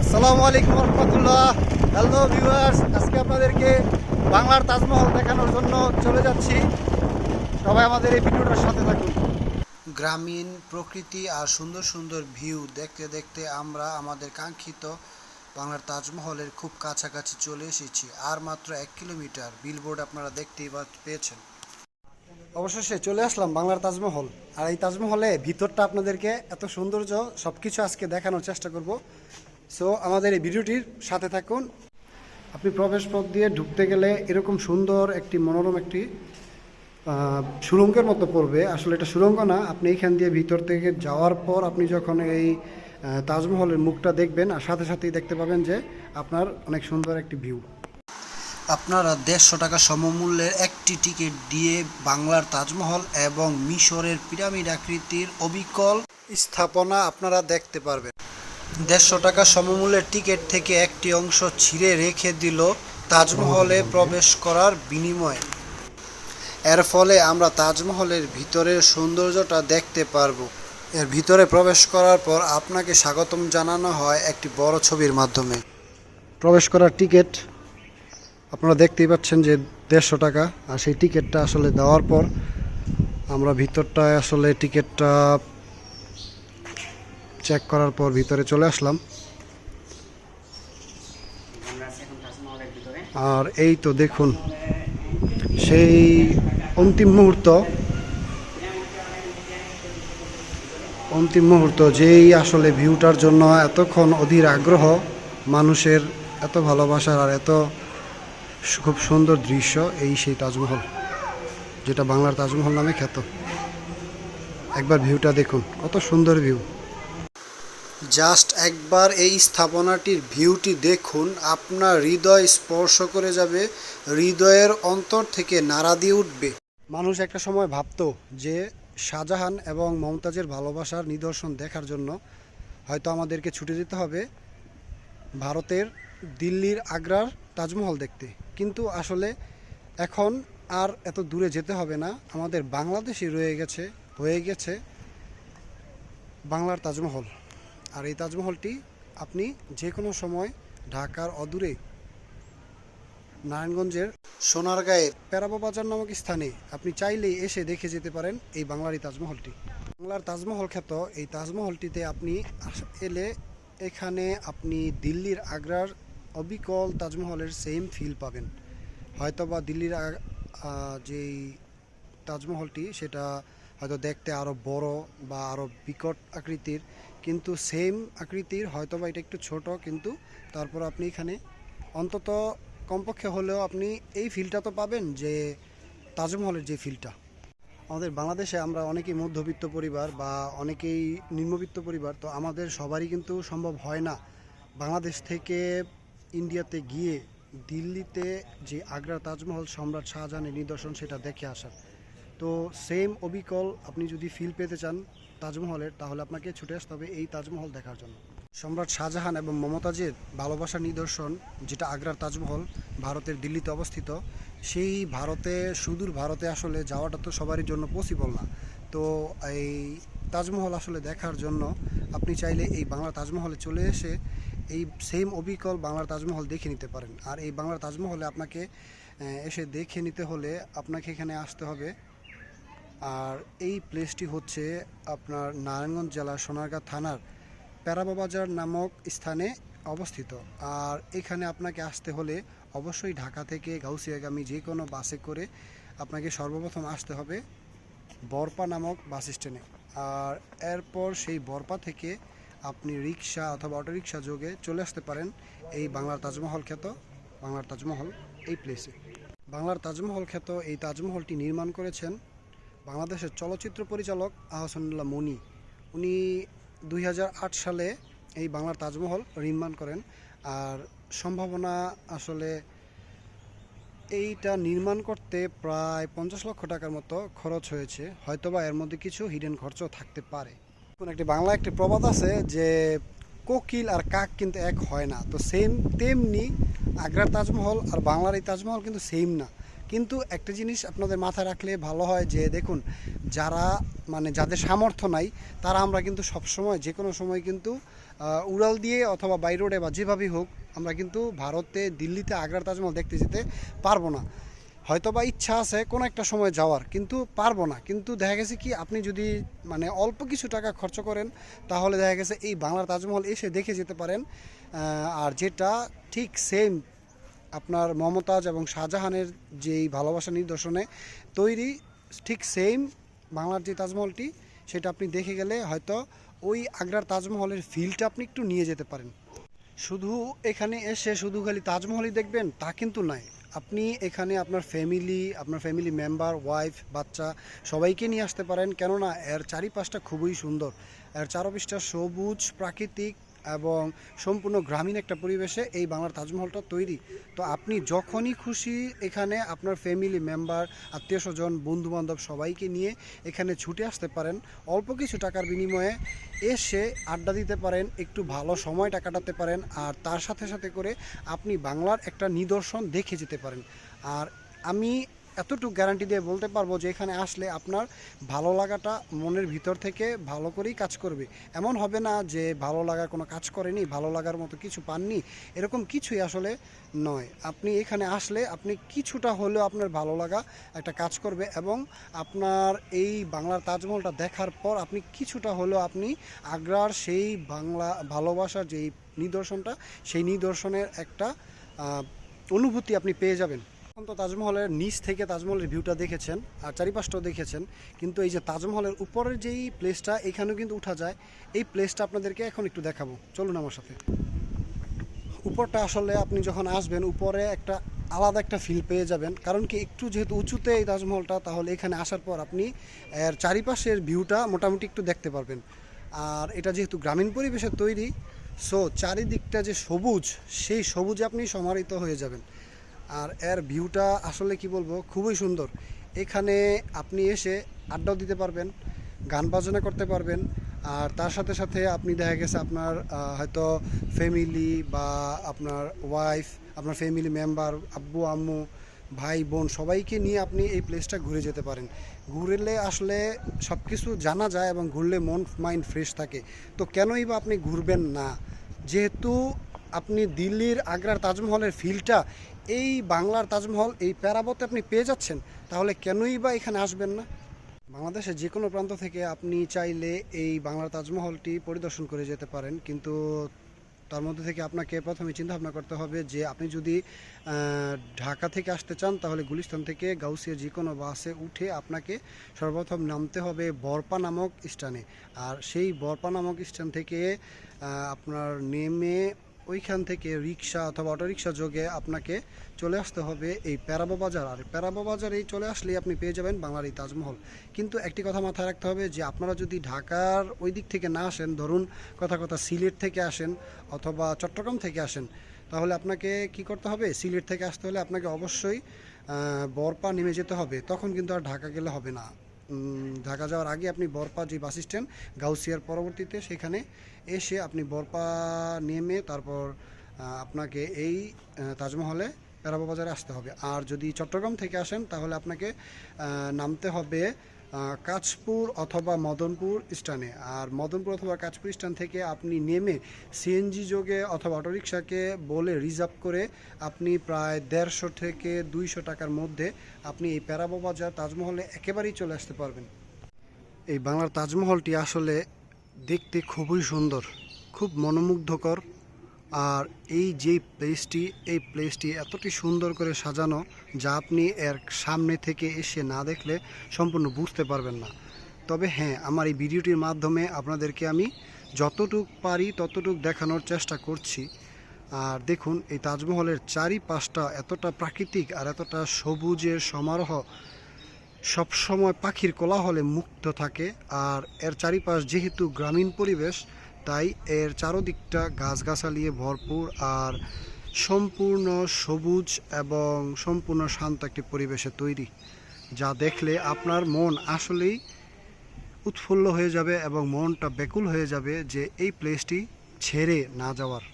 আসসালামু আলাইকুম রহমতুল্লাহ। Hello viewers, আজকে আপনাদেরকে বাংলার তাজমহল দেখানোর জন্য চলে যাচ্ছি। সবাই আমাদের এই ভিডিওটার সাথে থাকুন। গ্রামীণ প্রকৃতি আর সুন্দর সুন্দর ভিউ দেখতে দেখতে আমরা আমাদের কাঙ্ক্ষিত বাংলার তাজমহলের খুব কাছাকাছি চলে এসেছি। আর মাত্র 1 কিলোমিটার। বিলবোর্ড আপনারা দেখতেই পেয়েছেন। অবশেষে চলে আসলাম বাংলার তাজমহল। আর এই তাজমহলে ভিতরটা আপনাদেরকে এত সৌন্দর্য সব কিছু আজকে দেখানোর চেষ্টা করব। সো আমাদের এই ভিডিওটির সাথে থাকুন। আপনি প্রবেশ পথ দিয়ে ঢুকতে গেলে এরকম সুন্দর একটি মনোরম একটি সুড়ঙ্গের মতো পড়বে। আসলে এটা সুড়ঙ্গ না, আপনি এইখান দিয়ে ভিতর থেকে যাওয়ার পর আপনি যখন এই তাজমহলের মুখটা দেখবেন আর সাথে সাথেই দেখতে পাবেন যে আপনার অনেক সুন্দর একটি ভিউ। আপনারা 150 টাকা সমমূল্যের একটি টিকিট দিয়ে বাংলার তাজমহল এবং মিশরের পিরামিড আকৃতির অবিকল স্থাপনা আপনারা দেখতে পারবেন। 150 টাকা সমমূল্যের টিকিট থেকে একটি অংশ ছিঁড়ে রেখে দিল তাজমহলে প্রবেশ করার বিনিময়ে। এর ফলে আমরা তাজমহলের ভিতরের সৌন্দর্যটা দেখতে পারবো। এর ভিতরে প্রবেশ করার পর আপনাকে স্বাগতম জানানো হয় একটি বড় ছবির মাধ্যমে। প্রবেশ করার টিকিট আপনারা দেখতেই পাচ্ছেন যে 150 টাকা। আর সেই টিকিটটা আসলে দেওয়ার পর আমরা ভিতরটায় আসলে টিকিটটা চেক করার পর ভিতরে চলে আসলাম। আর এই তো দেখুন সেই অন্তিম মুহূর্ত যেই আসলে ভিউটার জন্য এতক্ষণ অধীর আগ্রহ মানুষের, এত ভালোবাসার আর এত খুব সুন্দর দৃশ্য, এই সেই তাজমহল যেটা বাংলার তাজমহল নামে খ্যাত। একবার ভিউটা দেখুন, কত সুন্দর ভিউ। জাস্ট একবার এই স্থাপনাটির ভিউটি দেখুন, আপনার হৃদয় স্পর্শ করে যাবে, হৃদয়ের অন্তর থেকে নাড়া দিয়ে উঠবে। মানুষ একটা সময় ভাবতো যে শাহজাহান এবং মমতাজের ভালোবাসার নিদর্শন দেখার জন্য হয়তো আমাদেরকে ছুটে যেতে হবে ভারতের দিল্লির আগ্রার তাজমহল দেখতে। কিন্তু আসলে এখন আর এত দূরে যেতে হবে না, আমাদের বাংলাদেশে হয়ে গেছে বাংলার তাজমহল। আর এই তাজমহলটি আপনি যে কোনো সময় ঢাকার অদূরে নারায়ণগঞ্জের সোনারগাঁয়ের পেরাবো বাজার নামক স্থানে আপনি চাইলেই এসে দেখে যেতে পারেন এই বাংলার এই তাজমহলটি। বাংলার তাজমহল খ্যাত এই তাজমহলটিতে আপনি এলে এখানে আপনি দিল্লির আগ্রার অবিকল তাজমহলের সেম ফিল পাবেন। হয়তোবা দিল্লির যেই তাজমহলটি সেটা হয়তো দেখতে আরও বড় বা আরও বিকট আকৃতির, কিন্তু সেম আকৃতির, হয়তোবা এটা একটু ছোট, কিন্তু তারপর আপনি এখানে অন্তত কমপক্ষে হলেও আপনি এই ফিলটা তো পাবেন যে তাজমহলের যে ফিলটা। আমাদের বাংলাদেশে আমরা অনেকেই মধ্যবিত্ত পরিবার বা অনেকেই নিম্নবিত্ত পরিবার, তো আমাদের সবারই কিন্তু সম্ভব হয় না বাংলাদেশ থেকে ইন্ডিয়াতে গিয়ে দিল্লিতে যে আগ্রা তাজমহল সম্রাট শাহজাহানের নিদর্শন সেটা দেখে আসার। তো সেম অবিকল আপনি যদি ফিল পেতে চান তাজমহলের, তাহলে আপনাকে ছুটে আসতে হবে এই তাজমহল দেখার জন্য। সম্রাট শাহজাহান এবং মমতাজের ভালোবাসার নিদর্শন যেটা আগ্রার তাজমহল ভারতের দিল্লিতে অবস্থিত, সেই সুদূর ভারতে আসলে যাওয়াটা তো সবারই জন্য পসিবল না। তো এই তাজমহল আসলে দেখার জন্য আপনি চাইলে এই বাংলার তাজমহলে চলে এসে এই সেম অবিকল বাংলার তাজমহল দেখে নিতে পারেন। আর এই বাংলার তাজমহলে আপনাকে এসে দেখে নিতে হলে আপনাকে এখানে আসতে হবে। আর এই প্লেসটি হচ্ছে আপনার নারায়ণগঞ্জ জেলার সোনারগাঁ থানার পেরাবো বাজার নামক স্থানে অবস্থিত। আর এখানে আপনাকে আসতে হলে অবশ্যই ঢাকা থেকে গাউসিয়াগামী যে কোনো বাসে করে আপনাকে সর্বপ্রথম আসতে হবে বরপা নামক বাস স্ট্যান্ডে। আর এরপর সেই বরপা থেকে আপনি রিক্সা অথবা অটোরিক্সা যোগে চলে আসতে পারেন এই বাংলার তাজমহল খ্যাত বাংলার তাজমহল এই প্লেসে। বাংলার তাজমহল খ্যাত এই তাজমহলটি নির্মাণ করেছেন বাংলাদেশের চলচ্চিত্র পরিচালক আহসানুল্লাহ মনি। উনি 2008 সালে এই বাংলার তাজমহল নির্মাণ করেন। আর সম্ভাবনা আসলে এইটা নির্মাণ করতে প্রায় 50 লক্ষ টাকার মতো খরচ হয়েছে, হয়তোবা এর মধ্যে কিছু হিডেন খরচও থাকতে পারে। একটি বাংলা একটি প্রবাদ আছে যে কোকিল আর কাক কিন্তু এক হয় না। তো তেমনি আগ্রার তাজমহল আর বাংলার এই তাজমহল কিন্তু সেম না। কিন্তু একটা জিনিস আপনাদের মাথায় রাখলে ভালো হয় যে দেখুন, যাদের সামর্থ্য নাই তারা আমরা কিন্তু সবসময় যে কোনো সময় কিন্তু উড়াল দিয়ে অথবা বাই রোডে বা যেভাবেই হোক আমরা কিন্তু ভারতে দিল্লিতে আগ্রার তাজমহল দেখতে যেতে পারবো না। হয়তো বা ইচ্ছা আছে কোনো একটা সময় যাওয়ার, কিন্তু পারবো না। কিন্তু দেখা গেছে কি আপনি যদি মানে অল্প কিছু টাকা খরচ করেন তাহলে দেখা গেছে এই বাংলার তাজমহল এসে দেখে যেতে পারেন। আর যেটা ঠিক সেম আপনার মমতাজ এবং শাহজাহানের যেই ভালোবাসা নিদর্শনে তৈরি, ঠিক সেম বাংলার যে তাজমহলটি সেটা আপনি দেখে গেলে হয়তো ওই আগ্রার তাজমহলের ফিলটা আপনি একটু নিয়ে যেতে পারেন। শুধু এখানে এসে শুধু খালি তাজমহলই দেখবেন তা কিন্তু নয়, আপনি এখানে আপনার ফ্যামিলি মেম্বার, ওয়াইফ, বাচ্চা সবাইকে নিয়ে আসতে পারেন। কেননা এর চারিপাশটা খুবই সুন্দর, এর চারপাশটা সবুজ প্রাকৃতিক এবং সম্পূর্ণ গ্রামীণ একটা পরিবেশে এই বাংলার তাজমহলটা তৈরি। তো আপনি যখনই খুশি এখানে আপনার ফ্যামিলি মেম্বার, আত্মীয় স্বজন, বন্ধুবান্ধব সবাইকে নিয়ে এখানে ছুটে আসতে পারেন। অল্প কিছু টাকার বিনিময়ে এসে আড্ডা দিতে পারেন, একটু ভালো সময়টা কাটাতে পারেন, আর তার সাথে সাথে করে আপনি বাংলার একটা নিদর্শন দেখে যেতে পারেন। আর আমি এতটুকু গ্যারান্টি দিয়ে বলতে পারবো যে এখানে আসলে আপনার ভালো লাগাটা মনের ভিতর থেকে ভালো করেই কাজ করবে। এমন হবে না যে ভালো লাগার কোনো কাজ করেনি, ভালো লাগার মতো কিছু পাননি, এরকম কিছুই আসলে নয়। আপনি এখানে আসলে আপনি কিছুটা হলেও আপনার ভালো লাগা একটা কাজ করবে, এবং আপনার এই বাংলার তাজমহলটা দেখার পর আপনি কিছুটা হলেও আপনি আগ্রার সেই বাংলা ভালোবাসার যেই নিদর্শনটা, সেই নিদর্শনের একটা অনুভূতি আপনি পেয়ে যাবেন। এখন তো তাজমহলের নিচ থেকে তাজমহলের ভিউটা দেখেছেন আর চারিপাশটাও দেখেছেন, কিন্তু এই যে তাজমহলের উপরের যেই প্লেসটা এখানেও কিন্তু উঠা যায়। এই প্লেসটা আপনাদেরকে এখন একটু দেখাবো, চলুন আমার সাথে। উপরটা আসলে আপনি যখন আসবেন উপরে একটা আলাদা একটা ফিল পেয়ে যাবেন, কারণ কি একটু যেহেতু উঁচুতে এই তাজমহলটা, তাহলে এখানে আসার পর আপনি এর চারিপাশের ভিউটা মোটামুটি একটু দেখতে পারবেন। আর এটা যেহেতু গ্রামীণ পরিবেশে তৈরি, সো চারিদিকটা যে সবুজ, সেই সবুজে আপনি সমাহিত হয়ে যাবেন। আর এর ভিউটা আসলে কি বলবো, খুবই সুন্দর। এখানে আপনি এসে আড্ডাও দিতে পারবেন, গান বাজনা করতে পারবেন, আর তার সাথে সাথে আপনি দেখা গেছে আপনার হয়তো ফ্যামিলি বা আপনার ওয়াইফ, আপনার ফ্যামিলি মেম্বার, আব্বু আম্মু, ভাই বোন সবাইকে নিয়ে আপনি এই প্লেসটা ঘুরে যেতে পারেন। ঘুরলে আসলে সব কিছু জানা যায় এবং ঘুরলে মন মাইন্ড ফ্রেশ থাকে। তো কেনই বা আপনি ঘুরবেন না, যেহেতু আপনি দিল্লির আগ্রার তাজমহলের ফিলটা এই বাংলার তাজমহল এই প্যারাবতে আপনি পেয়ে যাচ্ছেন, তাহলে কেনই বা এখানে আসবেন না। বাংলাদেশের যে কোনো প্রান্ত থেকে আপনি চাইলে এই বাংলার তাজমহলটি পরিদর্শন করে যেতে পারেন, কিন্তু তার মধ্যে থেকে আপনাকে প্রথমে চিন্তা ভাবনা করতে হবে যে আপনি যদি ঢাকা থেকে আসতে চান তাহলে গুলিস্তান থেকে গাউসিয়া যে কোনো বাসে উঠে আপনাকে সর্বপ্রথম নামতে হবে বরপা নামক স্থানে। আর সেই বরপা নামক স্থান থেকে আপনার নেমে ওইখান থেকে রিক্সা অথবা অটোরিক্সা যোগে আপনাকে চলে আসতে হবে এই প্যারাবো বাজার। আর প্যারাবো বাজারেই চলে আসলেই আপনি পেয়ে যাবেন বাংলার এই তাজমহল। কিন্তু একটি কথা মাথায় রাখতে হবে যে আপনারা যদি ঢাকার ওই দিক থেকে না আসেন, ধরুন কথা সিলেট থেকে আসেন অথবা চট্টগ্রাম থেকে আসেন, তাহলে আপনাকে কি করতে হবে, সিলেট থেকে আসতে হলে আপনাকে অবশ্যই বরপা নেমে যেতে হবে। তখন কিন্তু আর ঢাকা গেলে হবে না। ঢাকা যাওয়ার আগে আপনি বরপা যে বাস স্ট্যান্ড গাউসিয়ার পরবর্তীতে সেখানে এসে আপনি বরপা নেমে তারপর আপনাকে এই তাজমহলে প্যারাবো বাজারে আসতে হবে। আর যদি চট্টগ্রাম থেকে আসেন তাহলে আপনাকে নামতে হবে কাঁচপুর অথবা মদনপুর স্ট্যান্ডে। আর মদনপুর অথবা কাঁচপুর স্ট্যান্ড থেকে আপনি নেমে সিএনজি যোগে অথবা অটোরিকশাকে বলে রিজার্ভ করে আপনি প্রায় 150 থেকে 200 টাকার মধ্যে আপনি এই প্যারাবো বাজার তাজমহলে একেবারেই চলে আসতে পারবেন। এই বাংলার তাজমহলটি আসলে দেখতে খুবই সুন্দর, খুব মনোমুগ্ধকর। আর এই এই প্লেসটি এতটি সুন্দর করে সাজানো যা আপনি এর সামনে থেকে এসে না দেখলে সম্পূর্ণ বুঝতে পারবেন না। তবে হ্যাঁ, আমার এই ভিডিওটির মাধ্যমে আপনাদেরকে আমি যতটুক পারি ততটুক দেখানোর চেষ্টা করছি। আর দেখুন এই তাজমহলের চারিপাশটা এতটা প্রাকৃতিক আর এতটা সবুজের সমারোহ, সবসময় পাখির কোলাহলে মুক্ত থাকে। আর এর চারিপাশ যেহেতু গ্রামীণ পরিবেশ, তাই এর চারদিকটা গাছগাছালি ভরপুর আর সম্পূর্ণ সবুজ এবং সম্পূর্ণ শান্ত একটি পরিবেশে তৈরি, যা দেখলে আপনার মন আসলেই উৎফুল্ল হয়ে যাবে এবং মনটা ব্যাকুল হয়ে যাবে যে এই প্লেসটি ছেড়ে না যাওয়ার।